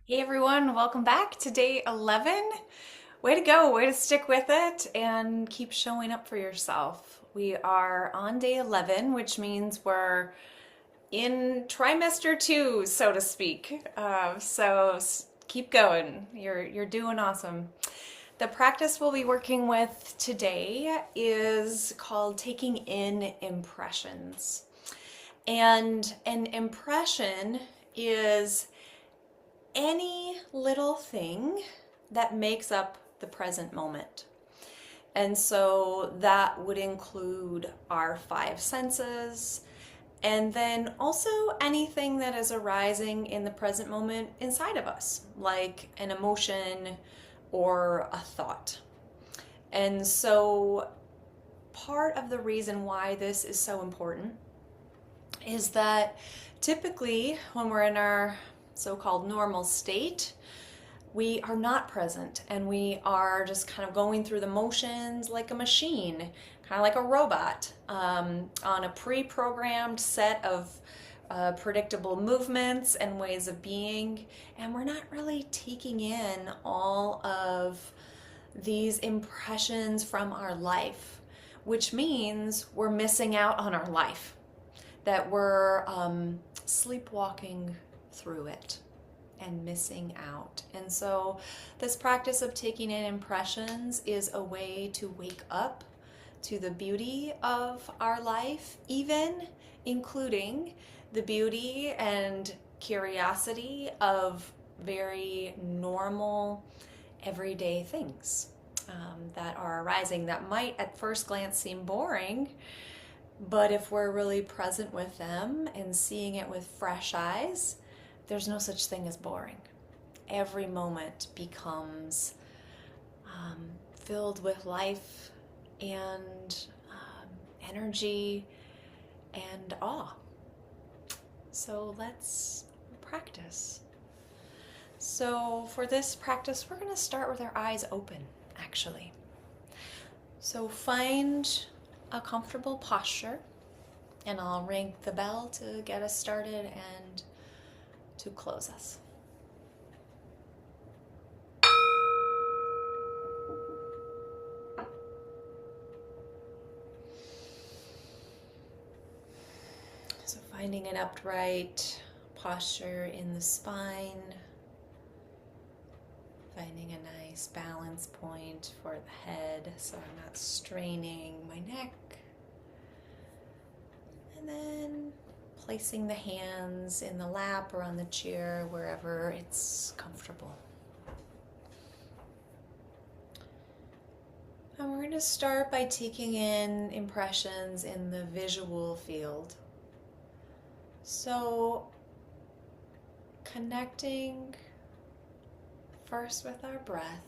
Hey everyone, welcome back to day 11. Way to go, way to stick with it and keep showing up for yourself. We are on day 11, which means we're in trimester 2, so to speak. Keep going. You're doing awesome. The practice we'll be working with today is called taking in impressions. And an impression is any little thing that makes up the present moment. And so that would include our five senses, and then also anything that is arising in the present moment inside of us, like an emotion or a thought. And so part of the reason why this is so important is that typically when we're in our so-called normal state, we are not present and we are just kind of going through the motions like a machine, kind of like a robot, on a pre-programmed set of predictable movements and ways of being, and we're not really taking in all of these impressions from our life, which means we're missing out on our life, that we're sleepwalking through it and missing out. And so this practice of taking in impressions is a way to wake up to the beauty of our life, even including the beauty and curiosity of very normal, everyday things that are arising that might at first glance seem boring, but if we're really present with them and seeing it with fresh eyes, there's no such thing as boring. Every moment becomes filled with life and energy and awe. So let's practice. So for this practice, we're going to start with our eyes open, actually. So find a comfortable posture, and I'll ring the bell to get us started and to close us. So finding an upright posture in the spine, finding a nice balance point for the head so I'm not straining my neck, and then placing the hands in the lap or on the chair, wherever it's comfortable. And we're going to start by taking in impressions in the visual field. So connecting first with our breath.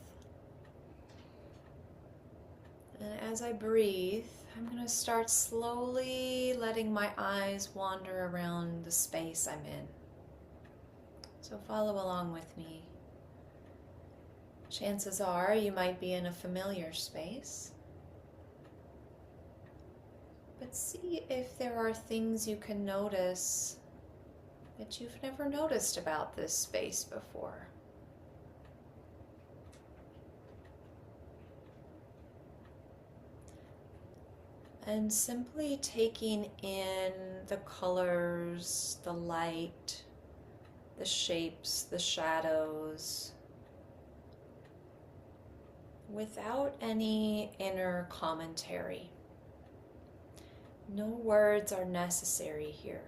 And as I breathe, I'm going to start slowly letting my eyes wander around the space I'm in. So follow along with me. Chances are you might be in a familiar space, but see if there are things you can notice that you've never noticed about this space before. And simply taking in the colors, the light, the shapes, the shadows, without any inner commentary. No words are necessary here.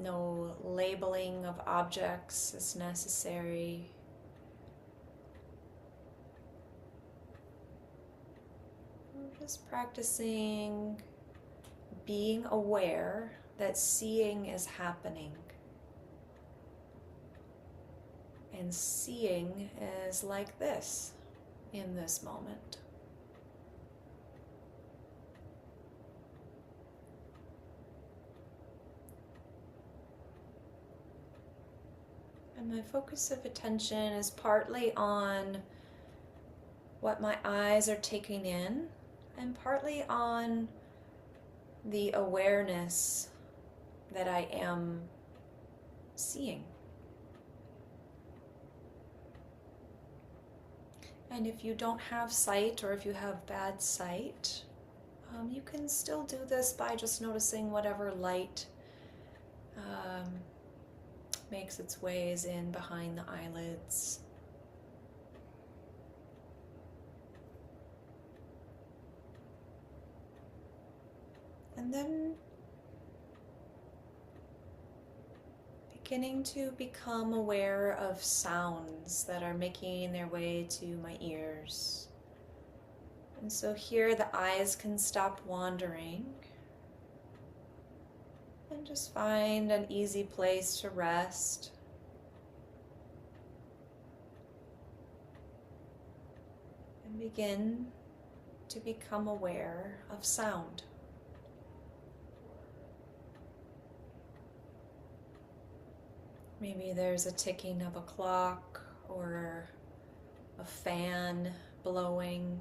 No labeling of objects is necessary. We're just practicing being aware that seeing is happening. And seeing is like this in this moment. And my focus of attention is partly on what my eyes are taking in, and partly on the awareness that I am seeing. And if you don't have sight, or if you have bad sight, you can still do this by just noticing whatever light makes its ways in behind the eyelids. And then beginning to become aware of sounds that are making their way to my ears. And so here the eyes can stop wandering and just find an easy place to rest. And begin to become aware of sound. Maybe there's a ticking of a clock or a fan blowing.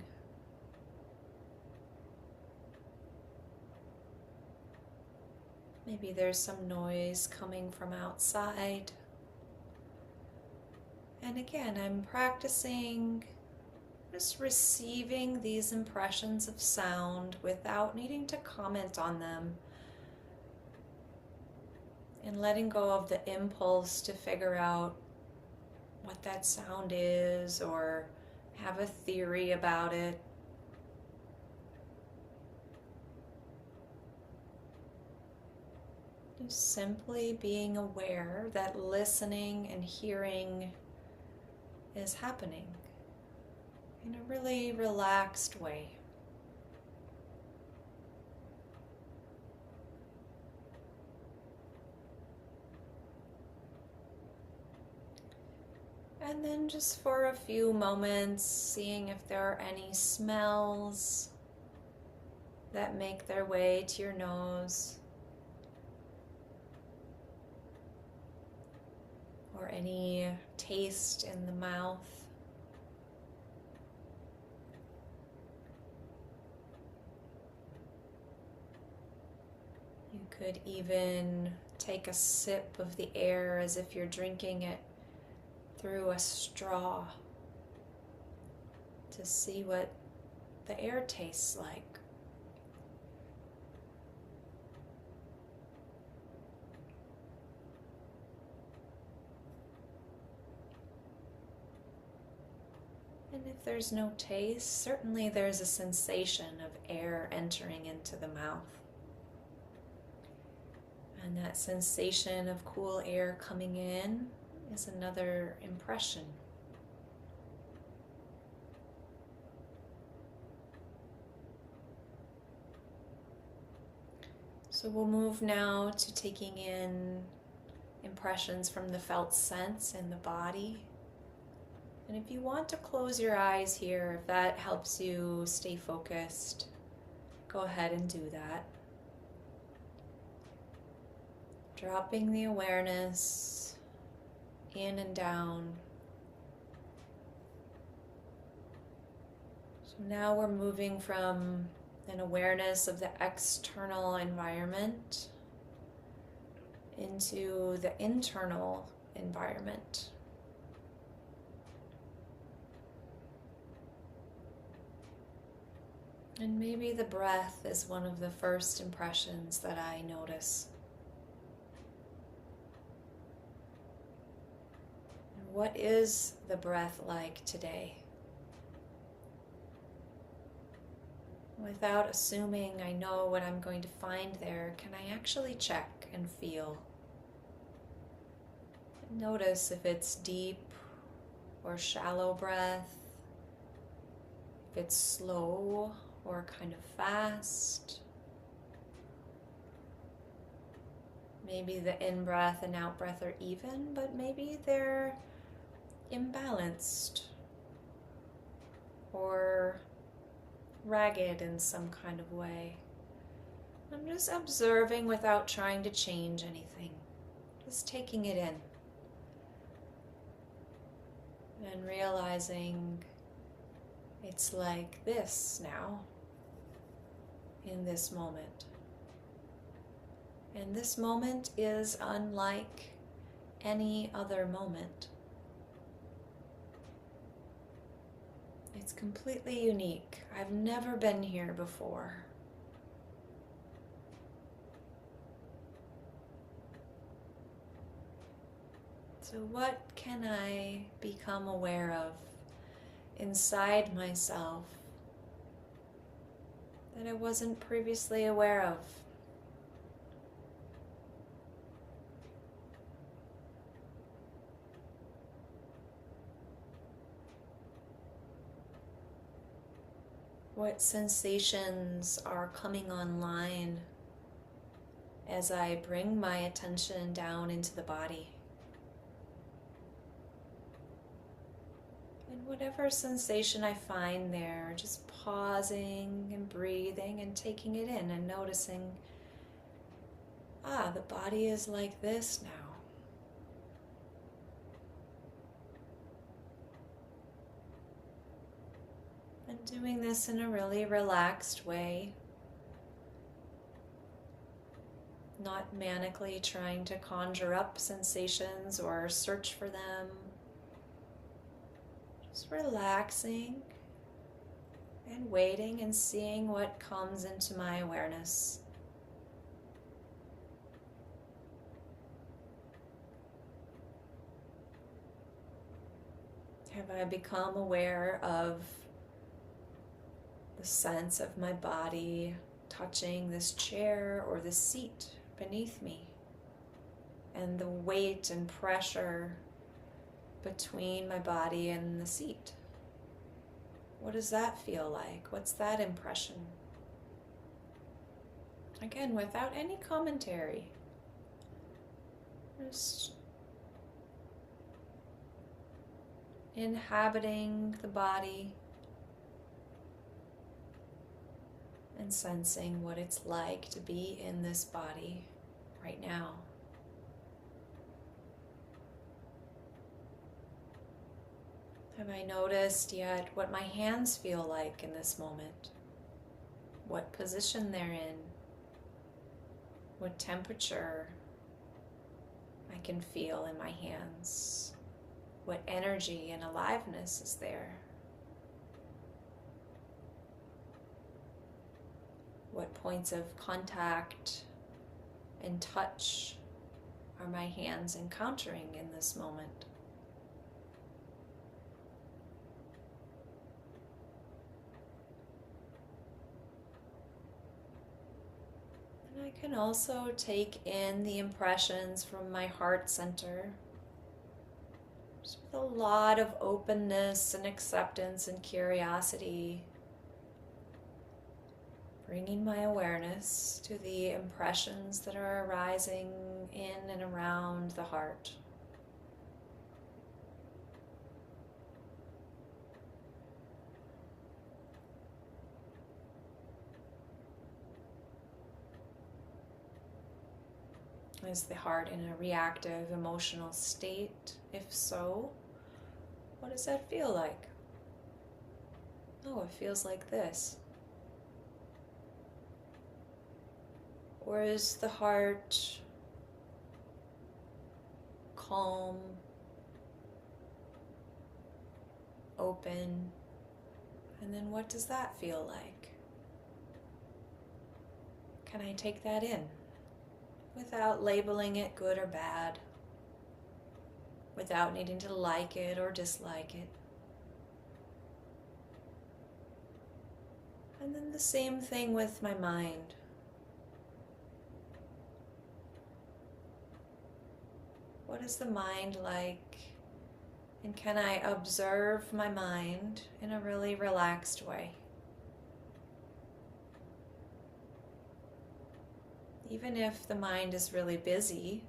Maybe there's some noise coming from outside. And again, I'm practicing just receiving these impressions of sound without needing to comment on them, and letting go of the impulse to figure out what that sound is or have a theory about it. Just simply being aware that listening and hearing is happening in a really relaxed way. And then just for a few moments, seeing if there are any smells that make their way to your nose, or any taste in the mouth. You could even take a sip of the air as if you're drinking it through a straw to see what the air tastes like. And if there's no taste, certainly there's a sensation of air entering into the mouth. And that sensation of cool air coming in is another impression. So we'll move now to taking in impressions from the felt sense in the body. And if you want to close your eyes here, if that helps you stay focused, go ahead and do that. Dropping the awareness in and down. So now we're moving from an awareness of the external environment into the internal environment. And maybe the breath is one of the first impressions that I notice. And what is the breath like today? Without assuming I know what I'm going to find there, can I actually check and feel? Notice if it's deep or shallow breath, if it's slow or kind of fast. Maybe the in-breath and out-breath are even, but maybe they're imbalanced or ragged in some kind of way. I'm just observing without trying to change anything, just taking it in and realizing it's like this now, in this moment. And this moment is unlike any other moment. It's completely unique. I've never been here before. So what can I become aware of inside myself that I wasn't previously aware of? What sensations are coming online as I bring my attention down into the body? And whatever sensation I find there, just pausing and breathing and taking it in and noticing, the body is like this now. And doing this in a really relaxed way, not manically trying to conjure up sensations or search for them. Just relaxing and waiting and seeing what comes into my awareness. Have I become aware of the sense of my body touching this chair or this seat beneath me, and the weight and pressure between my body and the seat? What does that feel like? What's that impression? Again, without any commentary. Just inhabiting the body and sensing what it's like to be in this body right now. Have I noticed yet what my hands feel like in this moment? What position they're in? What temperature I can feel in my hands? What energy and aliveness is there? What points of contact and touch are my hands encountering in this moment? And I can also take in the impressions from my heart center, just with a lot of openness and acceptance and curiosity, bringing my awareness to the impressions that are arising in and around the heart. Is the heart in a reactive emotional state? If so, what does that feel like? Oh, it feels like this. Or is the heart calm, open? And then what does that feel like? Can I take that in without labeling it good or bad, without needing to like it or dislike it? And then the same thing with my mind. What is the mind like? And can I observe my mind in a really relaxed way? Even if the mind is really busy,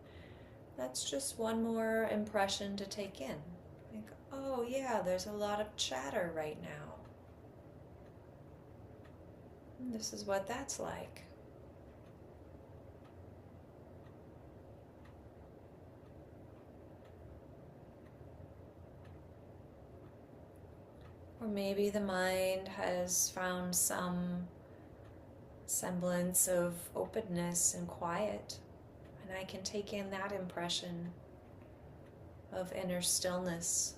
that's just one more impression to take in. Like, oh yeah, there's a lot of chatter right now. And this is what that's like. Or maybe the mind has found some semblance of openness and quiet And I can take in that impression of inner stillness.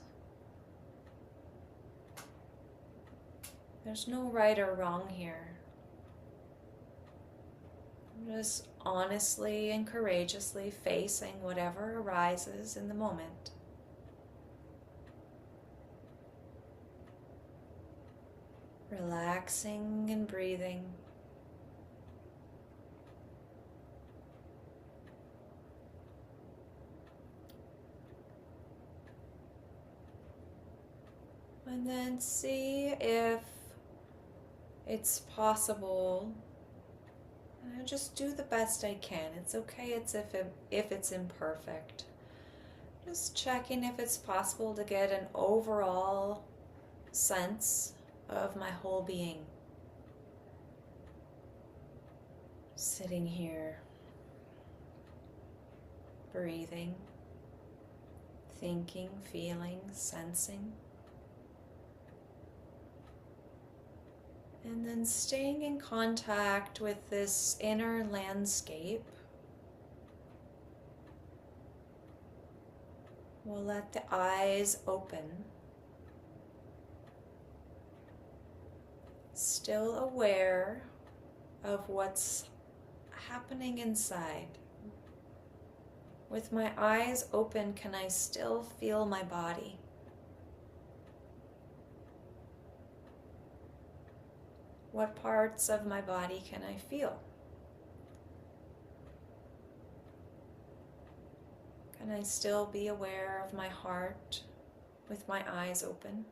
There's no right or wrong here. I'm just honestly and courageously facing whatever arises in the moment. Relaxing and breathing. And then see if it's possible. Just do the best I can. It's okay if it's imperfect. Just checking if it's possible to get an overall sense of my whole being. Sitting here, breathing, thinking, feeling, sensing. And then staying in contact with this inner landscape. We'll let the eyes open. Still aware of what's happening inside. With my eyes open, can I still feel my body? What parts of my body can I feel? Can I still be aware of my heart with my eyes open?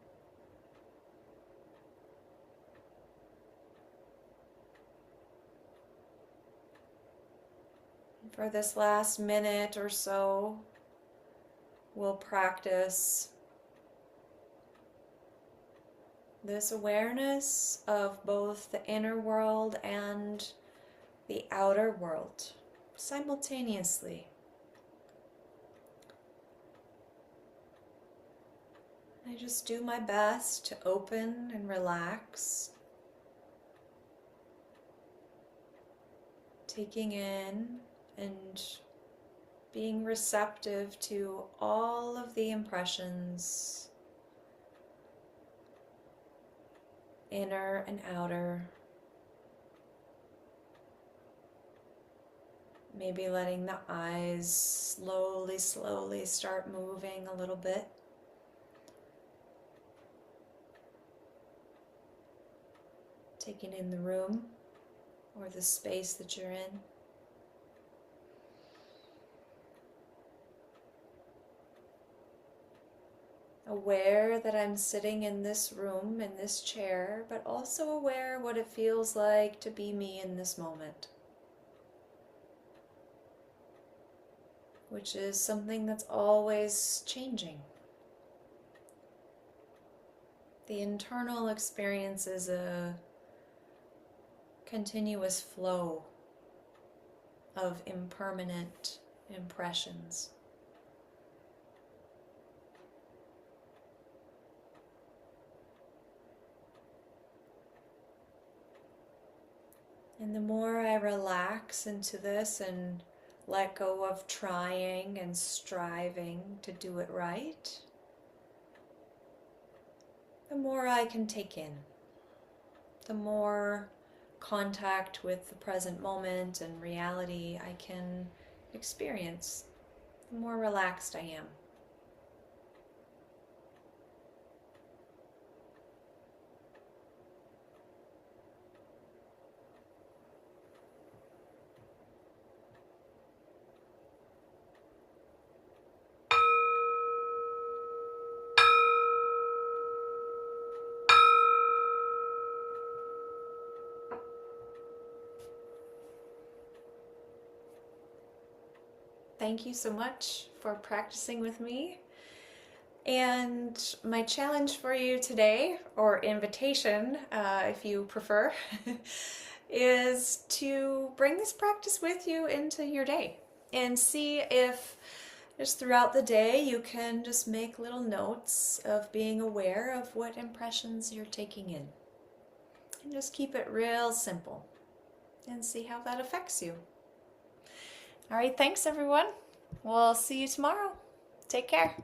And for this last minute or so, we'll practice this awareness of both the inner world and the outer world simultaneously. I just do my best to open and relax, taking in and being receptive to all of the impressions, inner and outer. Maybe letting the eyes slowly start moving a little bit. Taking in the room or the space that you're in. Aware that I'm sitting in this room, in this chair, but also aware what it feels like to be me in this moment, which is something that's always changing. The internal experience is a continuous flow of impermanent impressions. And the more I relax into this and let go of trying and striving to do it right, the more I can take in, the more contact with the present moment and reality I can experience, the more relaxed I am. Thank you so much for practicing with me. And my challenge for you today, or invitation if you prefer, is to bring this practice with you into your day and see if just throughout the day you can just make little notes of being aware of what impressions you're taking in. And just keep it real simple and see how that affects you. All right, thanks everyone. We'll see you tomorrow. Take care.